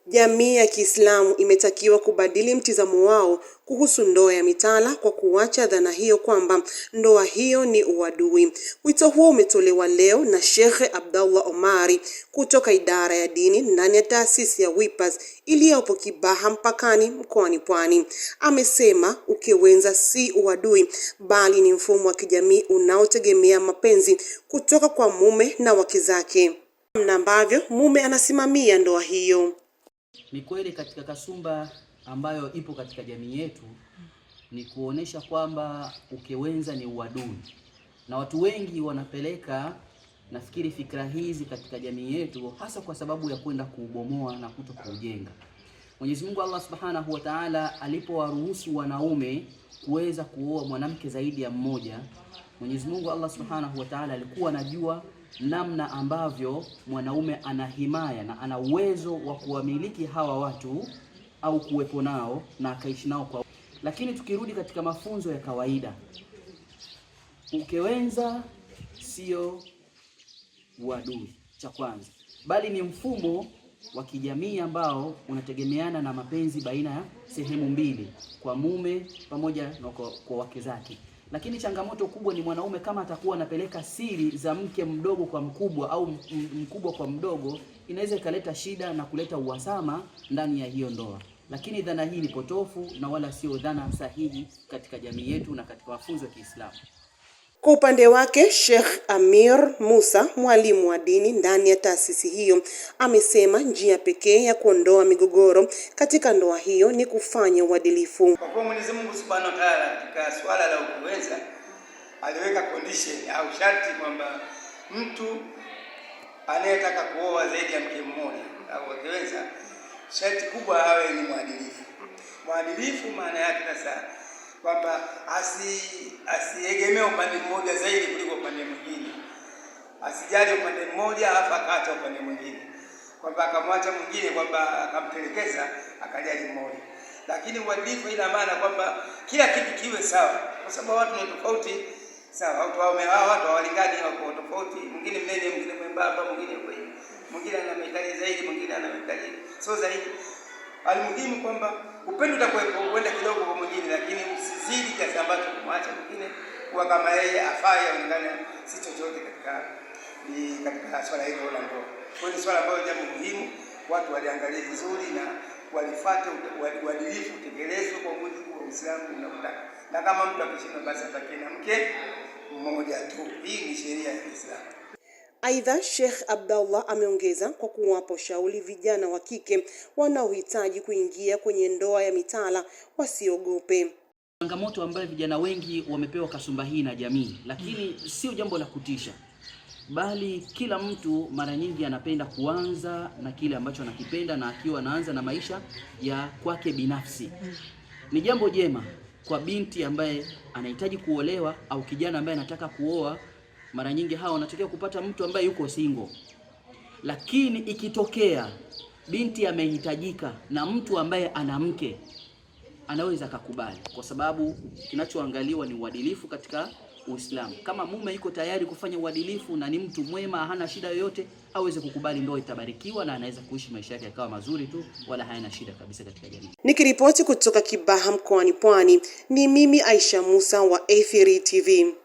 Jamii ya Kiislamu imetakiwa kubadili mtizamo wao kuhusu ndoa ya mitala kwa kuacha dhana hiyo kwamba ndoa hiyo ni uadui. Wito huo umetolewa leo na Sheikh Abdallah Omari kutoka idara ya dini ndani ya taasisi ya Whippers iliyopo Kibaha mpakani mkoani Pwani. Amesema ukewenza si uadui bali ni mfumo wa kijamii unaotegemea mapenzi kutoka kwa mume na wake zake, na ambavyo mume anasimamia ndoa hiyo. Ni kweli katika kasumba ambayo ipo katika jamii yetu ni kuonesha kwamba ukewenza ni uadui, na watu wengi wanapeleka nafikiri fikra hizi katika jamii yetu hasa kwa sababu ya kwenda kuubomoa na kuto kuujenga. Mwenyezi Mungu Allah Subhanahu wa Ta'ala alipowaruhusu wanaume kuweza kuoa mwanamke zaidi ya mmoja, Mwenyezi Mungu Allah Subhanahu wa Ta'ala alikuwa anajua namna ambavyo mwanaume ana himaya na ana uwezo wa kuwamiliki hawa watu au kuwepo nao na akaishi nao kwa. Lakini tukirudi katika mafunzo ya kawaida, ukewenza sio uadui cha kwanza, bali ni mfumo wa kijamii ambao unategemeana na mapenzi baina ya sehemu mbili, kwa mume pamoja na kwa wake zake. Lakini changamoto kubwa ni mwanaume kama atakuwa anapeleka siri za mke mdogo kwa mkubwa au mkubwa kwa mdogo, inaweza ikaleta shida na kuleta uhasama ndani ya hiyo ndoa. Lakini dhana hii ni potofu na wala sio dhana sahihi katika jamii yetu na katika mafunzo ya Kiislamu. Kwa upande wake, Sheikh Amir Musa, mwalimu wa dini ndani ya taasisi hiyo, amesema njia pekee ya kuondoa migogoro katika ndoa hiyo ni kufanya uadilifu. Kwa kuwa Mwenyezi Mungu Subhanahu wa Ta'ala katika swala la ukewenza aliweka condition au sharti kwamba mtu anayetaka kuoa zaidi ya mke mmoja au ukewenza, sharti kubwa awe ni mwadilifu. Mwadilifu maana yake sasa kwamba asiegemee upande mmoja zaidi kuliko upande mwingine, asijali upande mmoja alafu akaacha upande mwingine, kwamba akamwacha mwingine, kwamba akamtelekeza akajali mmoja. Lakini uadilifu ina maana kwamba kila kitu kiwe sawa, kwa sababu watu ni tofauti. Sawa, watu hawalingani, wako tofauti, mwingine mnene, mwingine mwembamba, mwingine ana mahitaji zaidi, mwingine ana mahitaji sio zaidi. Alimuhimu kwamba upendo utakuwepo, uende kidogo kwa mwingine, lakini usizidi kiasi ambacho kumwacha mwingine kuwa kama yeye afai aonekane si chochote katika swala hilo la ndoa. Kwa hiyo swala ambalo jambo muhimu watu waliangalie vizuri na walifuate uadilifu utekelezwe kwa mujibu wa Uislamu unaotaka. Na kama mtu akishindwa basi atakaye na mke mmoja tu. Hii ni sheria ya Uislamu. Aidha, Sheikh Abdallah ameongeza kwa kuwapa ushauri vijana wa kike wanaohitaji kuingia kwenye ndoa ya mitala wasiogope. Changamoto ambayo vijana wengi wamepewa kasumba hii na jamii, lakini sio jambo la kutisha, bali kila mtu mara nyingi anapenda kuanza na kile ambacho anakipenda, na akiwa anaanza na maisha ya kwake binafsi. Ni jambo jema kwa binti ambaye anahitaji kuolewa au kijana ambaye anataka kuoa. Mara nyingi hao wanatokea kupata mtu ambaye yuko single. Lakini ikitokea binti amehitajika na mtu ambaye ana mke, anaweza kukubali, kwa sababu kinachoangaliwa ni uadilifu katika Uislamu. Kama mume yuko tayari kufanya uadilifu na ni mtu mwema, hana shida yoyote, aweze kukubali, ndoa itabarikiwa na anaweza kuishi maisha yake yakawa mazuri tu, wala hayana shida kabisa katika jamii. Nikiripoti kutoka Kibaha mkoani Pwani, ni mimi Aisha Musa wa A3 TV.